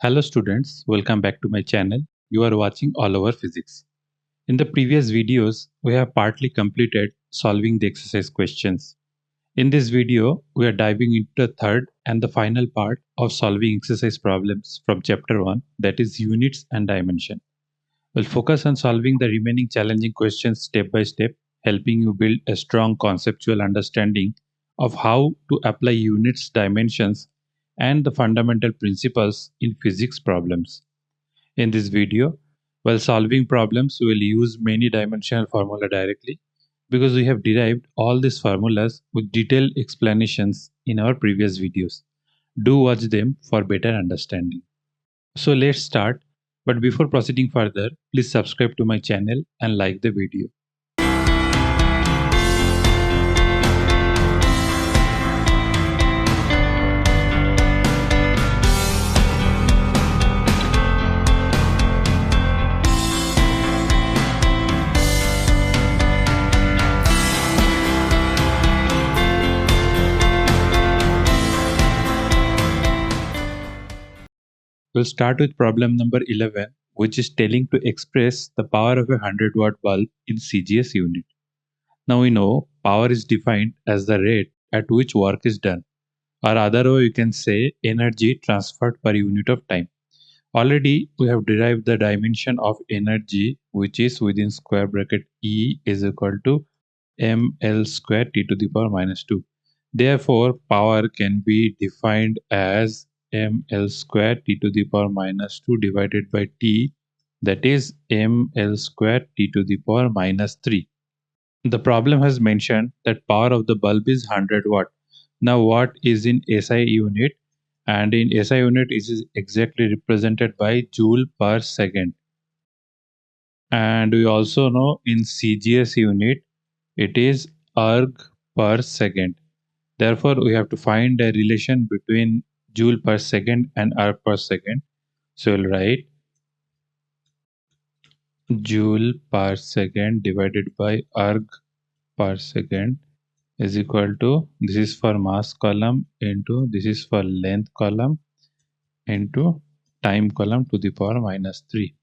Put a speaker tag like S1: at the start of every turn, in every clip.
S1: Hello students, welcome back to my channel. You are watching All Over Physics. In the previous videos, we have partly completed solving the exercise questions. In this video, we are diving into the third and the final part of solving exercise problems from chapter 1, that is units and dimension. We'll focus on solving the remaining challenging questions step by step, helping you build a strong conceptual understanding of how to apply units, dimensions, and the fundamental principles in physics problems. In this video, while solving problems, we will use many dimensional formula directly because we have derived all these formulas with detailed explanations in our previous videos. Do watch them for better understanding. So let's start. But before proceeding further, please subscribe to my channel and like the video. We'll start with problem number 11, which is telling to express the power of a 100-watt bulb in CGS unit. Now we know power is defined as the rate at which work is done, or other way you can say energy transferred per unit of time. Already we have derived the dimension of energy, which is within square bracket E is equal to ml square t to the power minus 2. Therefore, power can be defined as ml square t to the power minus 2 divided by t, that is ml square t to the power minus 3. The problem has mentioned that power of the bulb is 100 watt. Now watt is in SI unit, and in SI unit it is exactly represented by joule per second. And we also know in CGS unit it is erg per second. Therefore, we have to find a relation between joule per second and erg per second. So we'll write joule per second divided by erg per second is equal to, this is for mass column into this is for length column into time column to the power minus 3.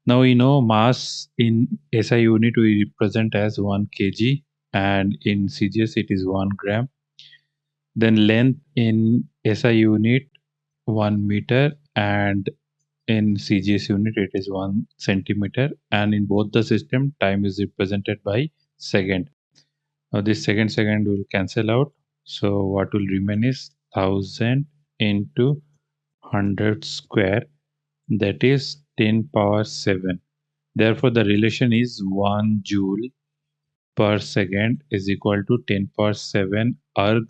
S1: Now we know mass in SI unit we represent as 1 kg and in CGS it is 1 gram. Then length in SI unit 1 meter and in CGS unit it is 1 centimeter, and in both the system time is represented by second. Now this second will cancel out. So what will remain is 1000 into 100 square, that is 10 power 7. Therefore the relation is 1 joule per second is equal to 10 power 7 erg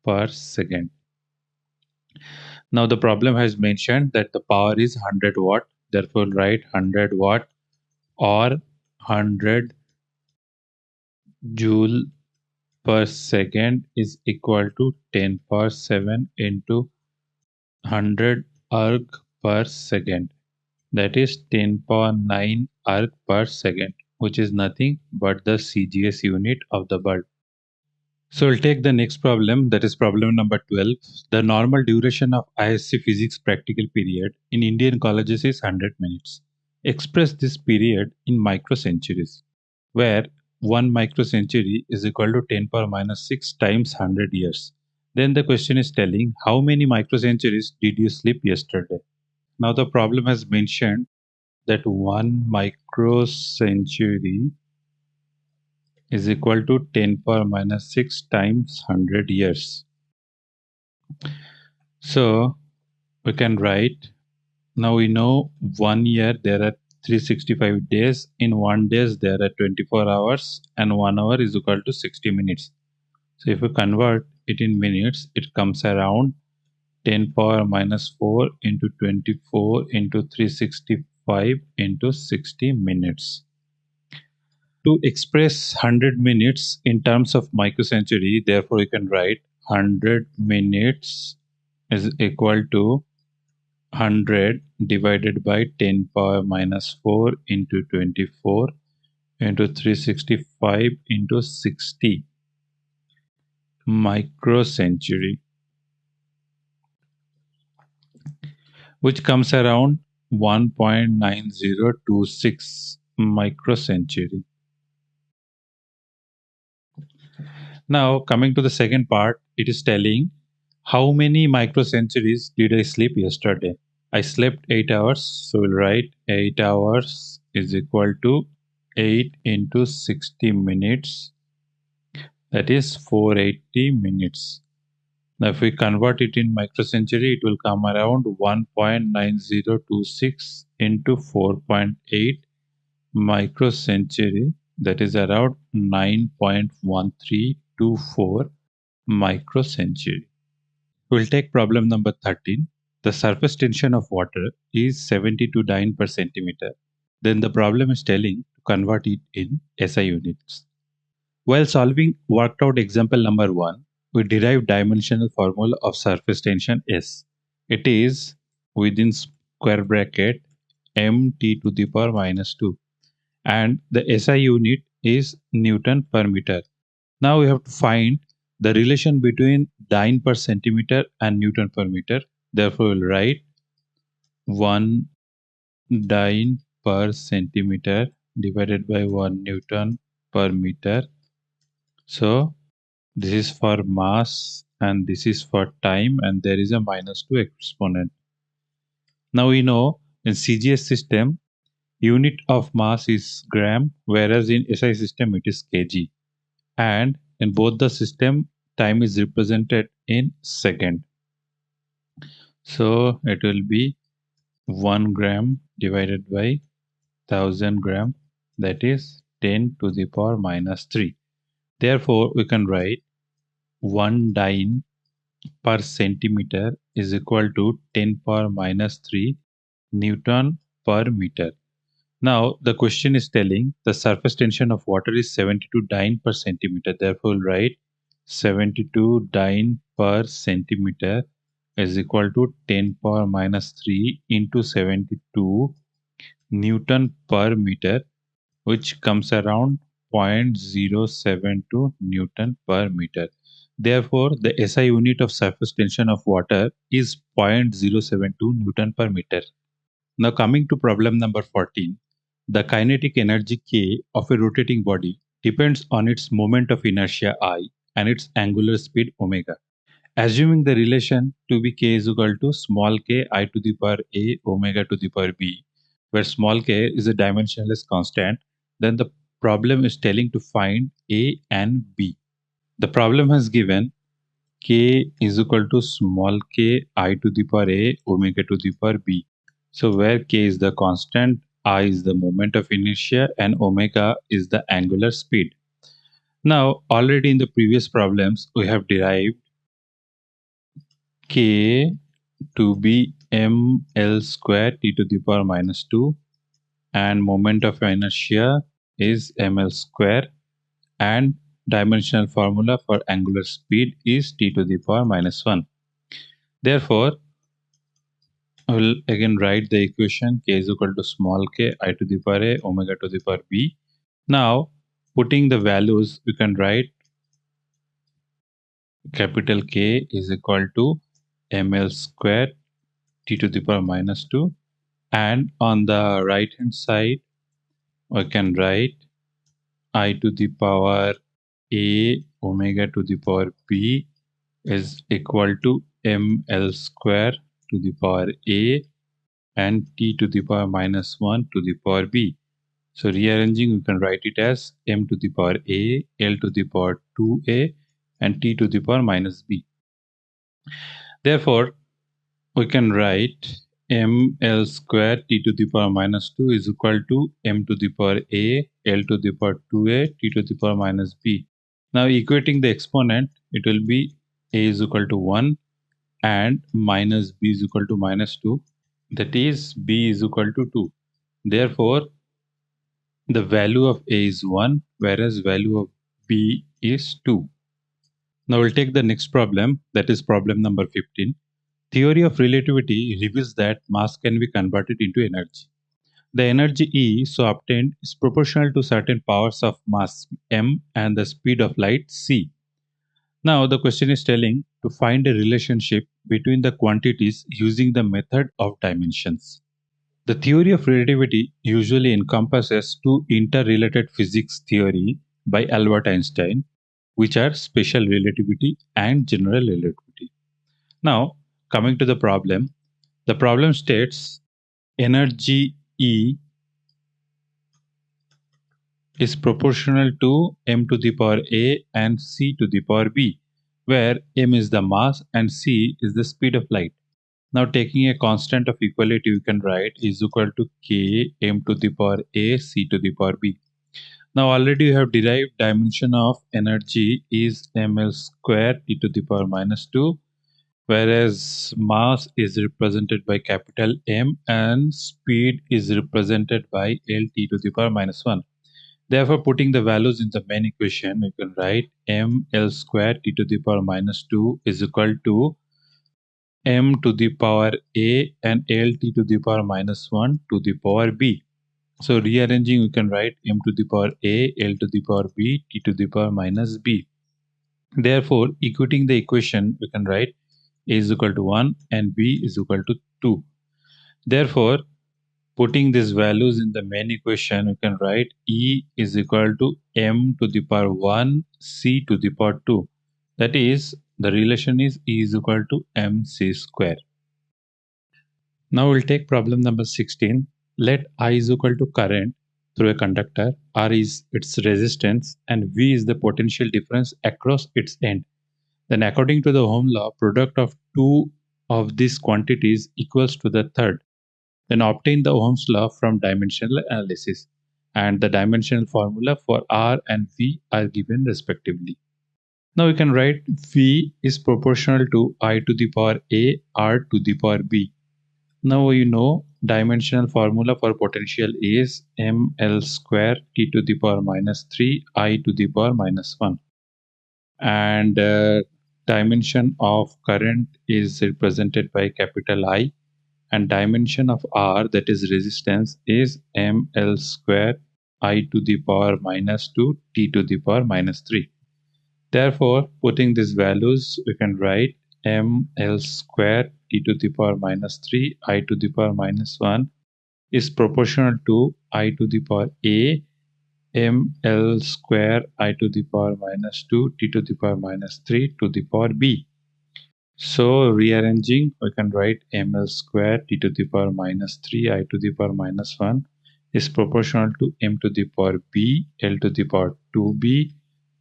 S1: per second. Now the problem has mentioned that the power is 100 watt. Therefore write 100 watt or 100 joule per second is equal to 10 power 7 into 100 erg per second, that is 10 power 9 erg per second, which is nothing but the CGS unit of the bulb. So we'll take the next problem, that is problem number 12. The normal duration of ISC physics practical period in Indian colleges is 100 minutes. Express this period in microcenturies, where 1 microcentury is equal to 10 power minus 6 times 100 years. Then the question is telling how many microcenturies did you sleep yesterday? Now the problem has mentioned that 1 microcentury is equal to 10 power minus 6 times 100 years. So we can write, now we know 1 year there are 365 days. In 1 day there are 24 hours and 1 hour is equal to 60 minutes. So if we convert it in minutes, it comes around 10 power minus 4 into 24 into 365 into 60 minutes. To express 100 minutes in terms of microcentury, therefore you can write 100 minutes is equal to 100 divided by 10 power minus 4 into 24 into 365 into 60 microcentury. which comes around 1.9026 microcentury. Now, coming to the second part, it is telling how many microcenturies did I sleep yesterday? I slept 8 hours, so we'll write 8 hours is equal to 8 into 60 minutes, that is 480 minutes. Now, if we convert it in microcentury, it will come around 1.9026 into 4.8 microcentury, that is around 9.1324 microcentury. We'll take problem number 13. The surface tension of water is 72 dyne per centimeter. Then the problem is telling to convert it in SI units. While solving worked out example number 1, we derived dimensional formula of surface tension S. It is within square bracket mt to the power minus 2, and the SI unit is Newton per meter. Now we have to find the relation between dyne per centimeter and Newton per meter. Therefore, we'll write 1 dyne per centimeter divided by 1 Newton per meter. So this is for mass and this is for time, and there is a minus 2 exponent. Now we know in CGS system, unit of mass is gram, whereas in SI system it is kg. And in both the system, time is represented in second. So it will be 1 gram divided by 1000 gram, that is 10 to the power minus 3. Therefore, we can write 1 dyne per centimeter is equal to 10 power minus 3 Newton per meter. Now, the question is telling the surface tension of water is 72 dyne per centimeter. Therefore, we'll write 72 dyne per centimeter is equal to 10 power minus 3 into 72 Newton per meter, which comes around 0.072 Newton per meter. Therefore, the SI unit of surface tension of water is 0.072 Newton per meter. Now coming to problem number 14, the kinetic energy K of a rotating body depends on its moment of inertia I and its angular speed omega. Assuming the relation to be K is equal to small k I to the power A omega to the power B, where small k is a dimensionless constant, then the problem is telling to find A and B. The problem has given K is equal to small k I to the power A omega to the power B. So where k is the constant, I is the moment of inertia, and omega is the angular speed. Now, already in the previous problems, we have derived k to be ml square t to the power minus 2, and moment of inertia is ml square, and dimensional formula for angular speed is t to the power minus 1. Therefore, I will again write the equation k is equal to small k I to the power A omega to the power B. Now, putting the values, we can write capital K is equal to ml square t to the power minus 2, and on the right hand side we can write I to the power A omega to the power B is equal to ml square to the power A and t to the power minus 1 to the power B. So rearranging, we can write it as m to the power A, L to the power 2A, and t to the power minus B. Therefore, we can write ml square t to the power minus 2 is equal to m to the power A, L to the power 2A, t to the power minus B. Now equating the exponent, it will be A is equal to 1 and minus B is equal to minus 2. That is B is equal to 2. Therefore, the value of A is 1, whereas value of B is 2. Now we'll take the next problem, that is problem number 15. Theory of relativity reveals that mass can be converted into energy. The energy E so obtained is proportional to certain powers of mass m and the speed of light c. Now the question is telling to find a relationship between the quantities using the method of dimensions. The theory of relativity usually encompasses two interrelated physics theory by Albert Einstein, which are special relativity and general relativity. Now, coming to the problem states energy E is proportional to m to the power a and c to the power b, where m is the mass and c is the speed of light. Now, taking a constant of equality, we can write is equal to k m to the power a c to the power b. Now, already you have derived dimension of energy is ml square e to the power minus 2, whereas mass is represented by capital M and speed is represented by L t to the power minus 1. Therefore, putting the values in the main equation, you can write ml square t to the power minus 2 is equal to m to the power a and L t to the power minus 1 to the power b. So rearranging, we can write m to the power a, L to the power b, t to the power minus b. Therefore, equating the equation, we can write a is equal to 1 and b is equal to 2. Therefore, putting these values in the main equation, we can write E is equal to m to the power 1 c to the power 2. That is, the relation is E is equal to mc square. Now we'll take problem number 16. Let I is equal to current through a conductor, R is its resistance, and V is the potential difference across its end. Then according to the Ohm law, product of two of these quantities equals to the third. Then obtain the Ohm's law from dimensional analysis. And the dimensional formula for R and V are given respectively. Now we can write V is proportional to I to the power A, R to the power B. Now you know dimensional formula for potential is ml square t to the power minus 3 I to the power minus 1. And dimension of current is represented by capital I, and dimension of R, that is resistance, is ml square I to the power minus 2 t to the power minus 3. Therefore, putting these values, we can write ml square t to the power minus 3 I to the power minus 1 is proportional to I to the power a ml square I to the power minus 2 t to the power minus 3 to the power b. So rearranging, we can write ml square t to the power minus 3 I to the power minus 1 is proportional to m to the power b, L to the power 2b,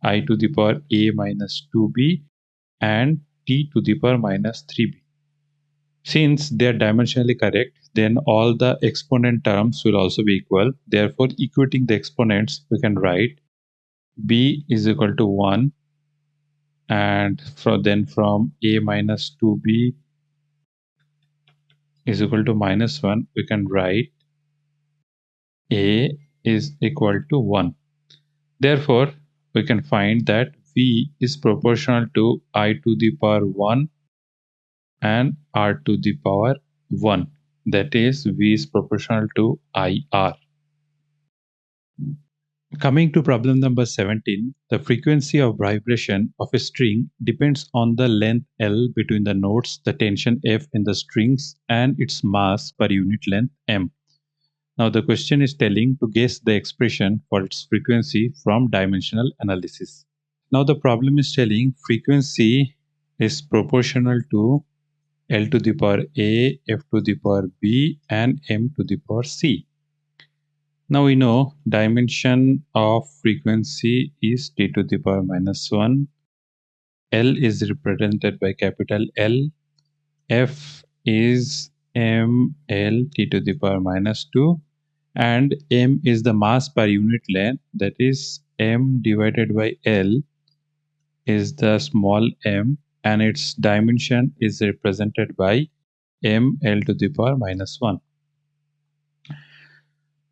S1: I to the power a minus 2b, and t to the power minus 3b. Since they are dimensionally correct, then all the exponent terms will also be equal. Therefore, equating the exponents, we can write b is equal to 1, and from a minus 2b is equal to minus 1, we can write a is equal to 1. Therefore, we can find that v is proportional to I to the power 1 and R to the power 1. That is, v is proportional to IR. Coming to problem number 17, the frequency of vibration of a string depends on the length L between the nodes, the tension F in the strings, and its mass per unit length m. Now the question is telling to guess the expression for its frequency from dimensional analysis. Now the problem is telling frequency is proportional to L to the power A, F to the power B, and M to the power C. Now we know dimension of frequency is t to the power minus 1. L is represented by capital L. F is ml t to the power minus 2. And m is the mass per unit length, that is m divided by L is the small m, and its dimension is represented by ml to the power minus 1.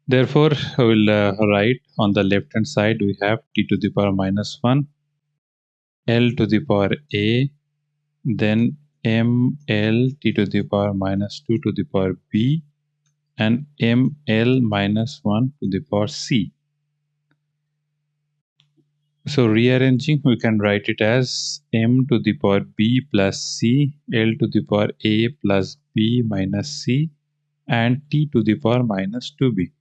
S1: Therefore, I will write on the left hand side we have t to the power minus 1, L to the power A, then ml t to the power minus 2 to the power B, and ml minus 1 to the power C. So rearranging, we can write it as m to the power b plus c, l to the power a plus b minus c, and t to the power minus 2b.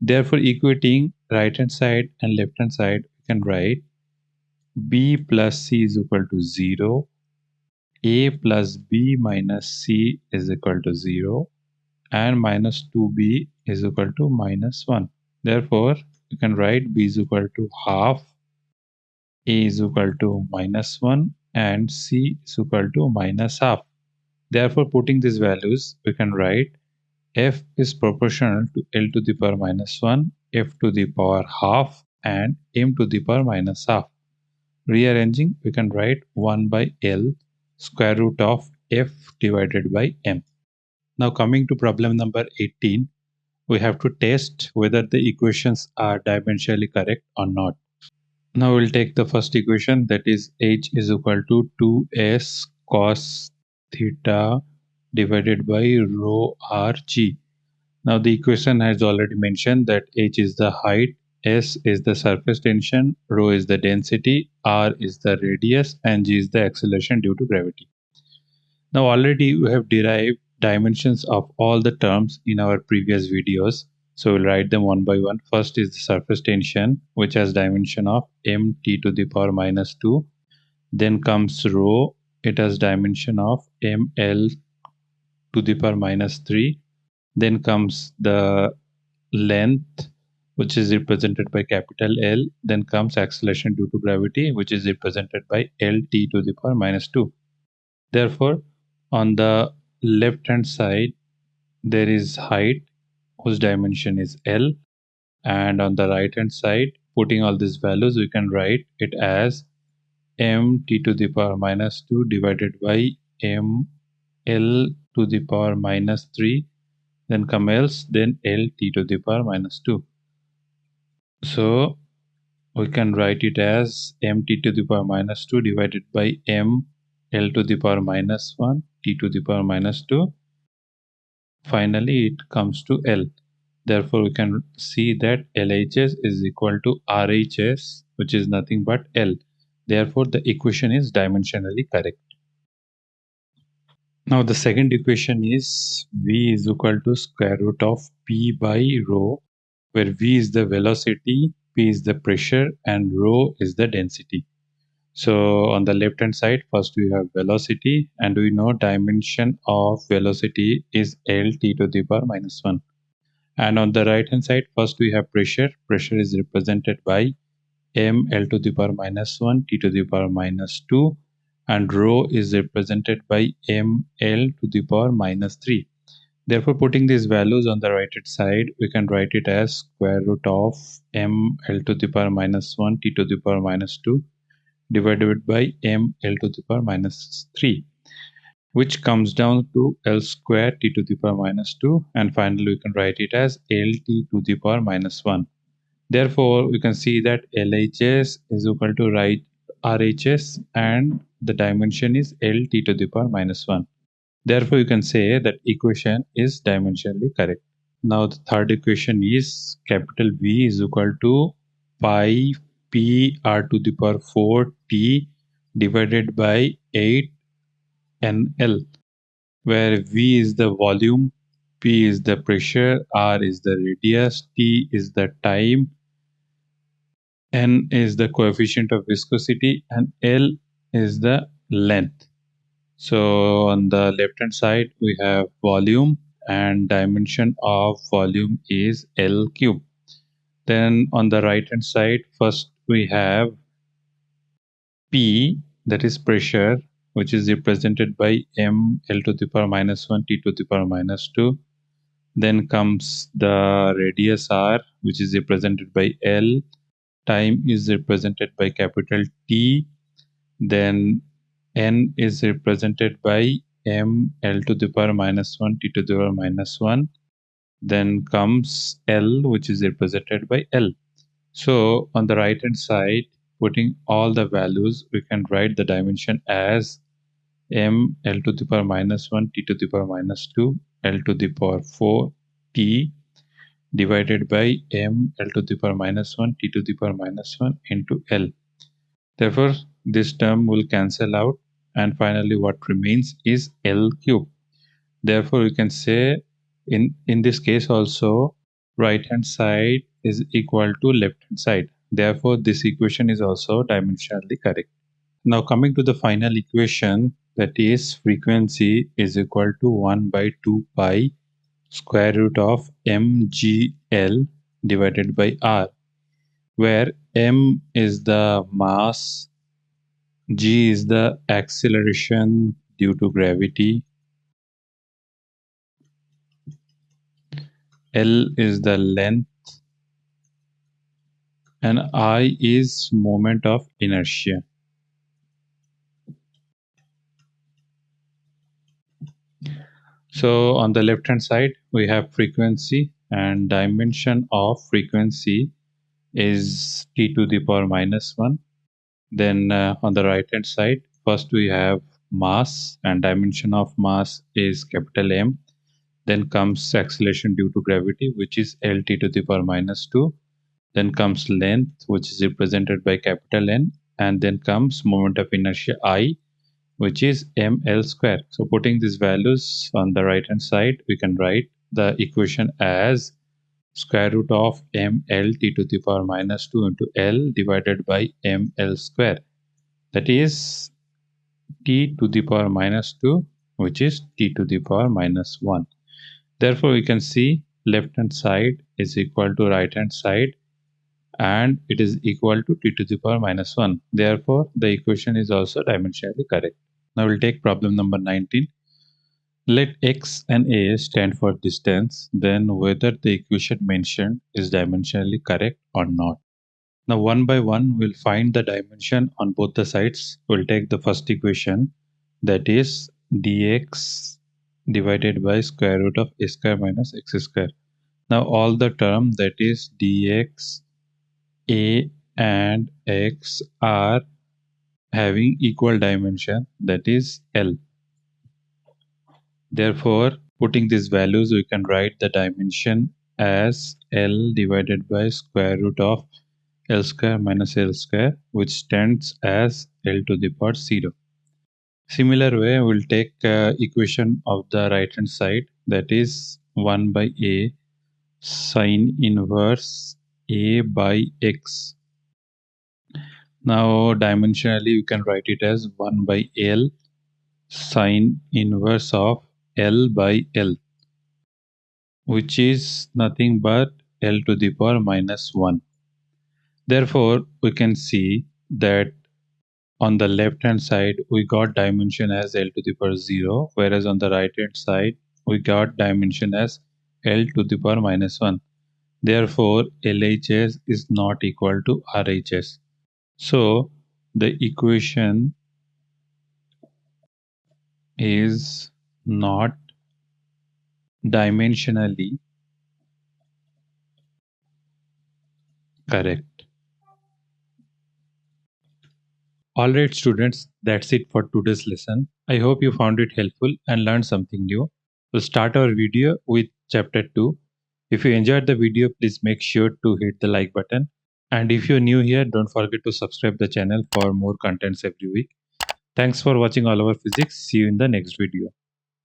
S1: Therefore, equating right hand side and left hand side, we can write b plus c is equal to 0, a plus b minus c is equal to 0, and minus 2b is equal to minus 1. Therefore, you can write b is equal to half, a is equal to minus 1, and c is equal to minus half. Therefore, putting these values, we can write f is proportional to L to the power minus 1, f to the power half, and m to the power minus half. Rearranging, we can write 1 by L square root of f divided by m. Now coming to problem number 18, we have to test whether the equations are dimensionally correct or not. Now we'll take the first equation, that is h is equal to 2s cos theta divided by rho r g. Now the equation has already mentioned that h is the height, s is the surface tension, rho is the density, r is the radius, and g is the acceleration due to gravity. Now already we have derived dimensions of all the terms in our previous videos. So we'll write them one by one. First is the surface tension, which has dimension of mt to the power minus 2. Then comes rho, it has dimension of ml to the power minus 3. Then comes the length, which is represented by capital L. Then comes acceleration due to gravity, which is represented by Lt to the power minus 2. Therefore, on the left hand side, there is height whose dimension is L, and on the right hand side, putting all these values, we can write it as mt to the power minus 2 divided by ml to the power minus 3, then come else, then lt to the power minus 2. So we can write it as mt to the power minus 2 divided by m l to the power minus 1 t to the power minus 2. Finally, it comes to L. Therefore, we can see that LHS is equal to RHS, which is nothing but L. Therefore, the equation is dimensionally correct. Now, the second equation is V is equal to square root of P by rho, where V is the velocity, P is the pressure, and rho is the density. So on the left hand side, first we have velocity, and we know dimension of velocity is Lt to the power minus 1. And on the right hand side, first we have pressure. Pressure is represented by ml to the power minus 1, t to the power minus 2, and rho is represented by ml to the power minus 3. Therefore, putting these values on the right hand side, we can write it as square root of ml to the power minus 1, t to the power minus 2 divided by ml to the power minus 3, which comes down to L square t to the power minus 2, and finally we can write it as Lt to the power minus 1. Therefore, we can see that LHS is equal to RHS, and the dimension is Lt to the power minus 1. Therefore, you can say that equation is dimensionally correct. Now, the third equation is capital V is equal to pi p r to the power 4 t divided by 8 nl, where V is the volume, P is the pressure, R is the radius, T is the time, N is the coefficient of viscosity, and L is the length. So on the left hand side, we have volume, and dimension of volume is L cube. Then on the right hand side, first we have P, that is pressure, which is represented by m L to the power minus 1, T to the power minus 2. Then comes the radius R, which is represented by L. Time is represented by capital T. Then N is represented by m L to the power minus 1, T to the power minus 1. Then comes L, which is represented by L. So on the right hand side, putting all the values, we can write the dimension as m L to the power minus 1, T to the power minus 2, L to the power 4, T divided by m L to the power minus 1, T to the power minus 1 into L. Therefore, this term will cancel out, and finally what remains is L cube. Therefore, we can say in this case also, right hand side is equal to left hand side. Therefore, this equation is also dimensionally correct. Now coming to the final equation, that is frequency is equal to 1 by 2 pi square root of mgl divided by r, where m is the mass, g is the acceleration due to gravity, l is the length, and I is moment of inertia. So on the left hand side, we have frequency, and dimension of frequency is t to the power minus 1. Then on the right hand side, first we have mass, and dimension of mass is capital M. Then comes acceleration due to gravity, which is Lt to the power minus 2. Then comes length, which is represented by capital N. And then comes moment of inertia I, which is ml square. So putting these values on the right hand side, we can write the equation as square root of ml t to the power minus 2 into L divided by ml square. That is t to the power minus 2, which is t to the power minus 1. Therefore, we can see left hand side is equal to right hand side, and it is equal to t to the power minus 1. Therefore, the equation is also dimensionally correct. Now we'll take problem number 19. Let x and a stand for distance, then whether the equation mentioned is dimensionally correct or not. Now one by one, we'll find the dimension on both the sides. We'll take the first equation, that is dx divided by square root of a square minus x square. Now all the term, that is dx, a and x, are having equal dimension, that is L. Therefore, putting these values, we can write the dimension as L divided by square root of L square minus L square, which stands as L to the power 0. Similar way, we'll take equation of the right hand side, that is 1 by A sine inverse A by X. Now dimensionally, we can write it as 1 by L sine inverse of L by L, which is nothing but L to the power minus 1. Therefore, we can see that on the left hand side, we got dimension as L to the power 0, whereas on the right hand side, we got dimension as L to the power minus 1. Therefore, LHS is not equal to RHS. So, the equation is not dimensionally correct. Alright students, that's it for today's lesson. I hope you found it helpful and learned something new. We'll start our video with chapter 2. If you enjoyed the video, please make sure to hit the like button. And if you're new here, don't forget to subscribe the channel for more contents every week. Thanks for watching All Over Physics. See you in the next video.